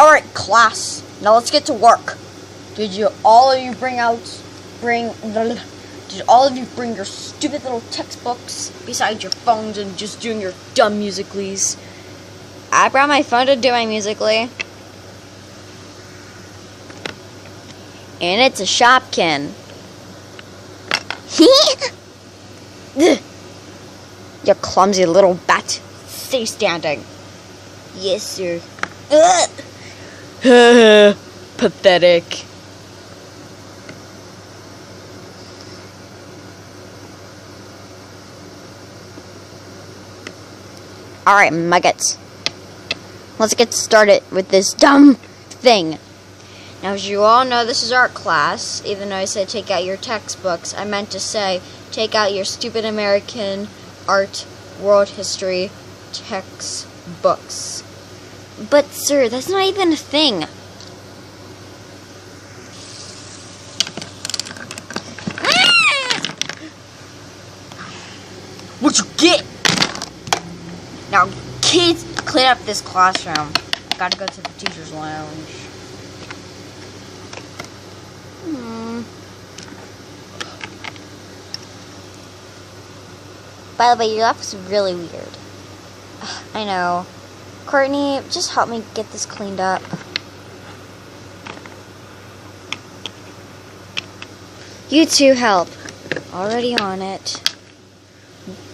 Alright, class. Now let's get to work. Did all of you bring your stupid little textbooks besides your phones and just doing your dumb Musical.lys? I brought my phone to do my Musical.ly. And it's a Shopkin. You clumsy little bat. Stay standing. Yes, sir. Pathetic. Alright, maggots. Let's get started with this dumb thing. Now, as you all know, this is art class. Even though I said take out your textbooks, I meant to say take out your stupid American art, world history textbooks. But, sir, that's not even a thing. What'd you get? Now, kids, clean up this classroom. Gotta go to the teacher's lounge. By the way, your office is really weird. I know. Courtney, just help me get this cleaned up. You too help. Already on it.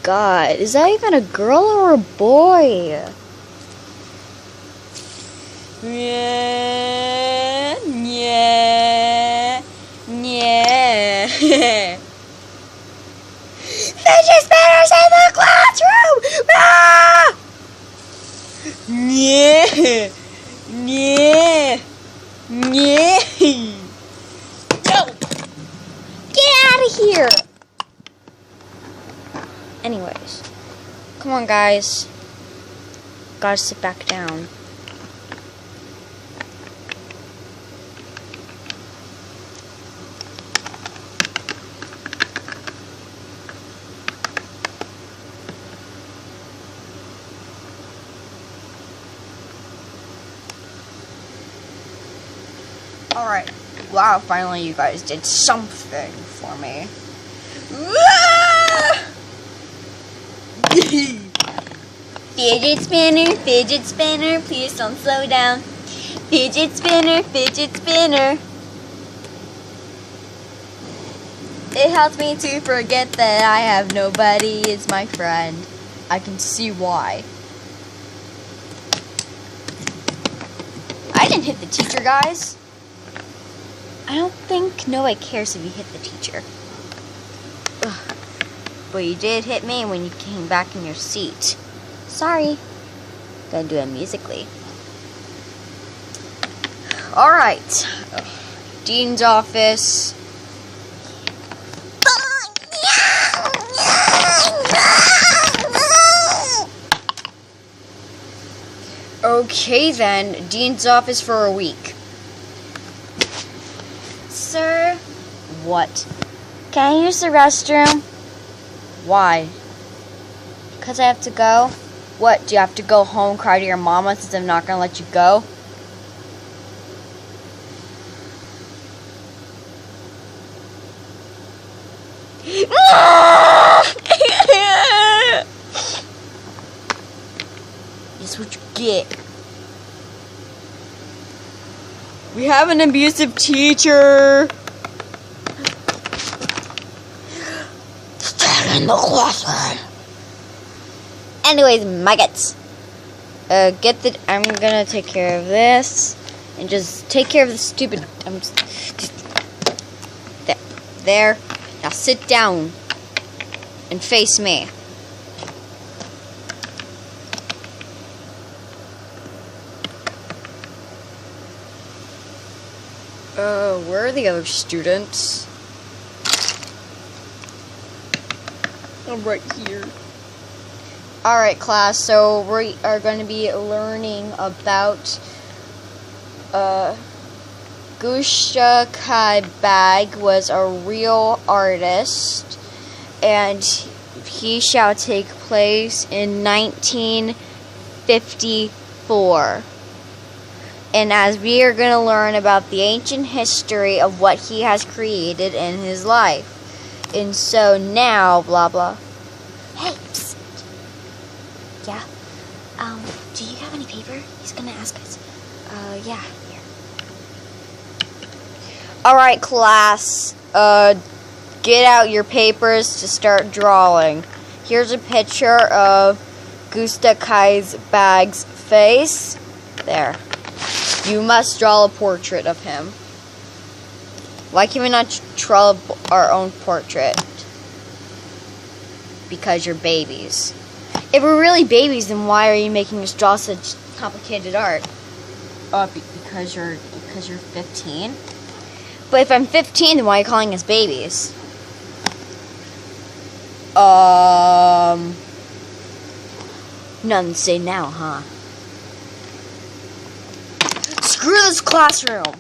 God, is that even a girl or a boy? Yeah, yeah, yeah. Fidget spinners in the classroom! Ah! Yeah, yeah, yeah. No! Get out of here! Anyways, come on, guys. Gotta sit back down. Alright. Wow, finally you guys did something for me. Fidget spinner, please don't slow down. Fidget spinner, fidget spinner. It helps me to forget that I have nobody as my friend. I can see why. I didn't hit the teacher, guys. I don't think nobody cares if you hit the teacher. Ugh. But you did hit me when you came back in your seat. Sorry. Gonna do it Musical.ly. Alright. Dean's office. Okay then, Dean's office for a week. Sir, What? can I use the restroom? Why? Because I have to go. What, do you have to go home, cry to your mama since I'm not gonna let you go? That's what you get. We have an abusive teacher. Stay in the classroom. Anyways, maggots. I'm gonna take care of this. And just take care of the stupid... There. Now sit down. And face me. Where are the other students? I'm right here. Alright, class, so we are going to be learning about Gusha Kaibag was a real artist, and he shall take place in 1954. And as we are going to learn about the ancient history of what he has created in his life. And so now, blah blah. Hey, psst. Yeah. Do you have any paper? He's gonna ask us. Yeah, here. Alright, class. Get out your papers to start drawing. Here's a picture of Gusta Kai's bag's face. There. You must draw a portrait of him. Why can we not draw our own portrait? Because you're babies. If we're really babies, then why are you making us draw such complicated art? Because you're 15. But if I'm 15, then why are you calling us babies? Nothing to say now, huh? Screw this classroom.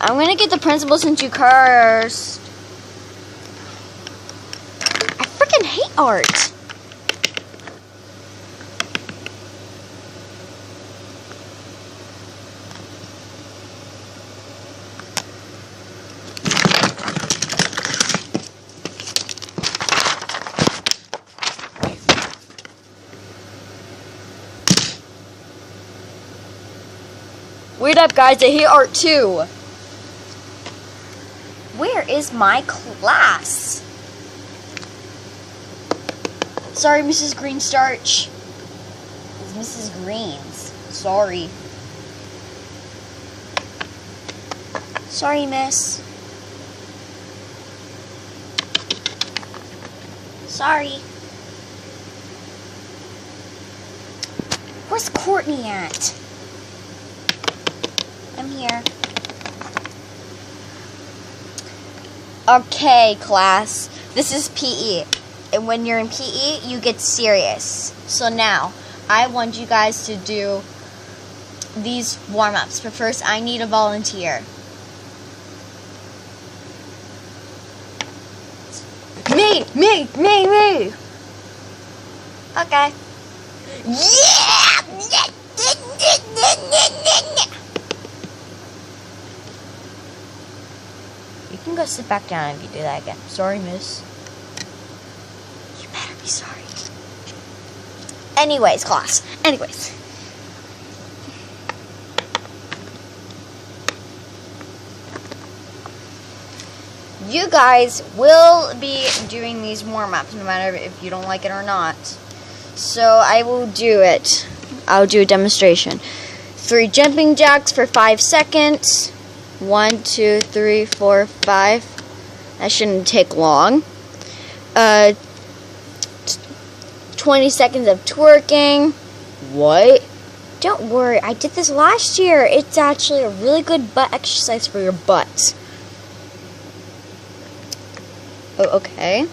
I'm gonna get the principal since you cursed. I freaking hate art. Wait up, guys, I hate art too. Where is my class? Sorry, Mrs. Greenstarch. It's Mrs. Greens. Sorry. Sorry, miss. Sorry. Where's Courtney at? I'm here. Okay, class. This is PE. And when you're in PE, you get serious. So now, I want you guys to do these warm-ups. But first, I need a volunteer. Me! Okay. Yeah! You can go sit back down if you do that again. Sorry, miss. You better be sorry. Anyways, class. Anyways. You guys will be doing these warm-ups no matter if you don't like it or not. So I will do it. I'll do a demonstration. 3 jumping jacks for 5 seconds. 1, 2, 3, 4, 5. That shouldn't take long. 20 seconds of twerking. What? Don't worry, I did this last year. It's actually a really good butt exercise for your butt. Oh, okay.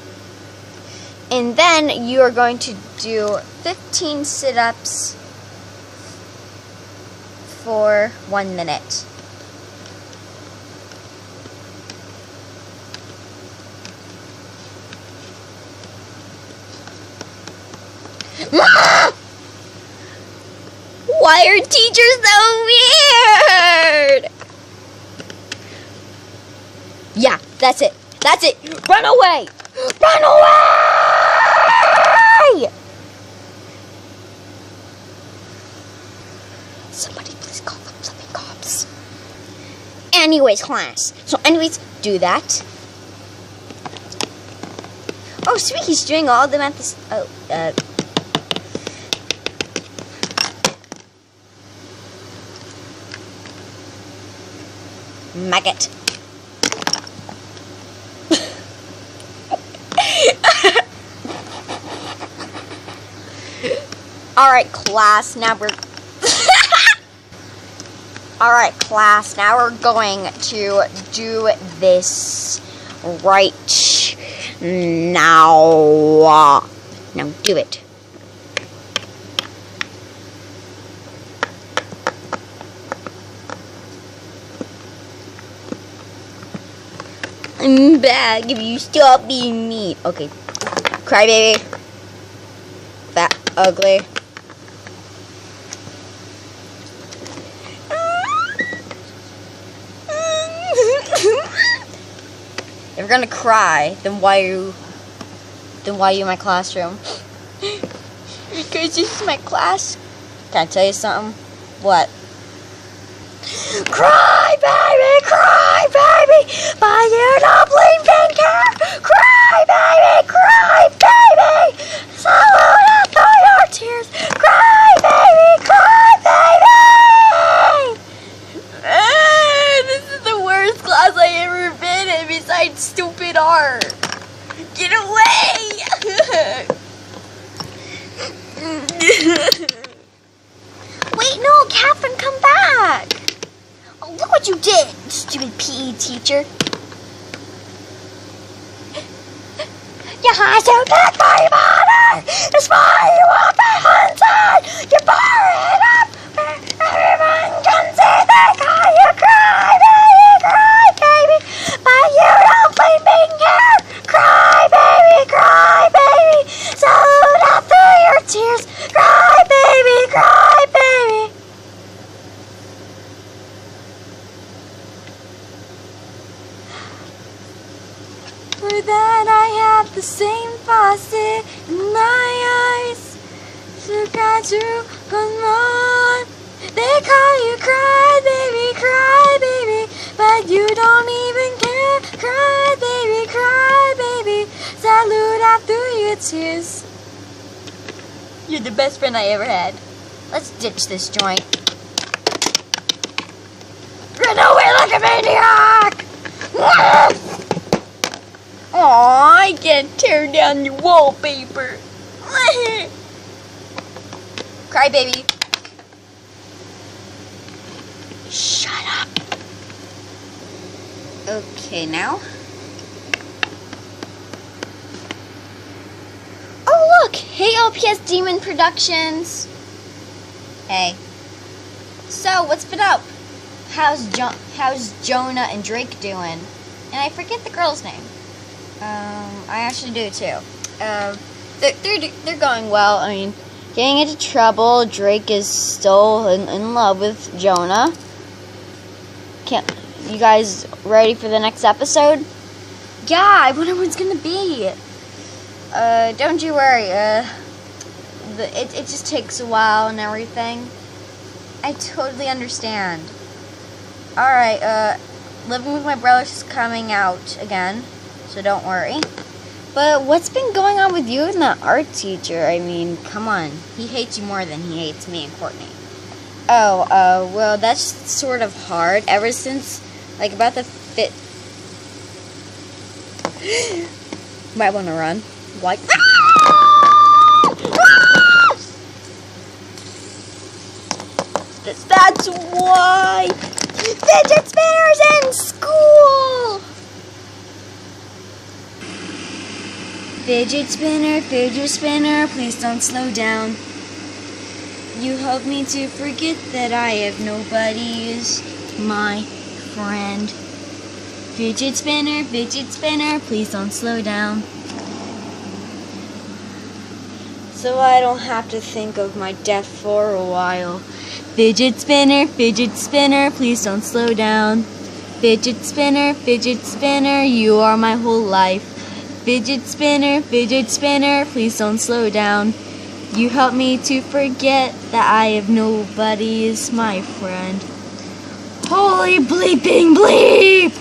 And then you are going to do 15 sit-ups for 1 minute. Why are teachers so weird? Yeah, that's it. That's it. Run away. Run away! Somebody please call the flipping cops. Anyways, class. So anyways, do that. Oh, sweet, he's doing all of them at this. Maggot. Alright, class, now we're... Alright, class, now we're going to do this right now. Now do it. I'm back if you stop being mean. Okay. Crybaby. Fat, ugly. gonna cry, then why are you in my classroom? Because this is my class. Can I tell you something? What? Cry, baby, but you don't bleed in care. Cry, baby, swallow out through your tears. Cry, baby, this is the worst class I ever been in besides stupid art. Get away! Wait, no, Catherine, come back! Oh, look what you did, stupid PE teacher. You have to pick my mother! It's why you want the inside! You bar it up! Everyone can see that you cry, baby! But you don't blame me here! Cry, baby! Salute out through your tears! Cry, baby! For that I have the same faucet in my eyes. So got to come on. They call you cry, baby, but you don't even care. Cry, baby, salute out through your tears. You're the best friend I ever had. Let's ditch this joint. Run away like a maniac! Aw, I can't tear down your wallpaper. Cry, baby. Shut up. Okay, now. Oh, look. Hey, LPS Demon Productions. Hey. So, what's been up? How's Jonah and Drake doing? And I forget the girl's name. I actually do too. They're going well. I mean, getting into trouble. Drake is still in love with Jonah. You guys ready for the next episode? Yeah, I wonder when it's gonna be. Don't you worry. It just takes a while and everything. I totally understand. Alright, Living with My Brothers is coming out again, so don't worry. But what's been going on with you and that art teacher? I mean, come on. He hates you more than he hates me and Courtney. Oh, well, that's sort of hard. Ever since, like, about the Might want to run. Like, that's why fidget spinners in school. Fidget spinner, please don't slow down. You help me to forget that I have nobody is my friend. Fidget spinner, please don't slow down. So I don't have to think of my death for a while. Fidget spinner, please don't slow down. Fidget spinner, you are my whole life. Fidget spinner, please don't slow down. You help me to forget that I have nobody is my friend. Holy bleeping bleep!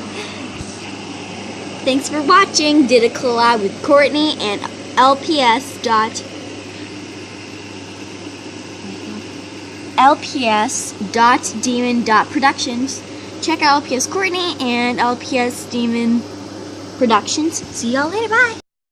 Thanks for watching. Did a collab with Courtney and LPS.demon.productions. Check out LPS Courtney and LPS Demon Productions. See y'all later. Bye.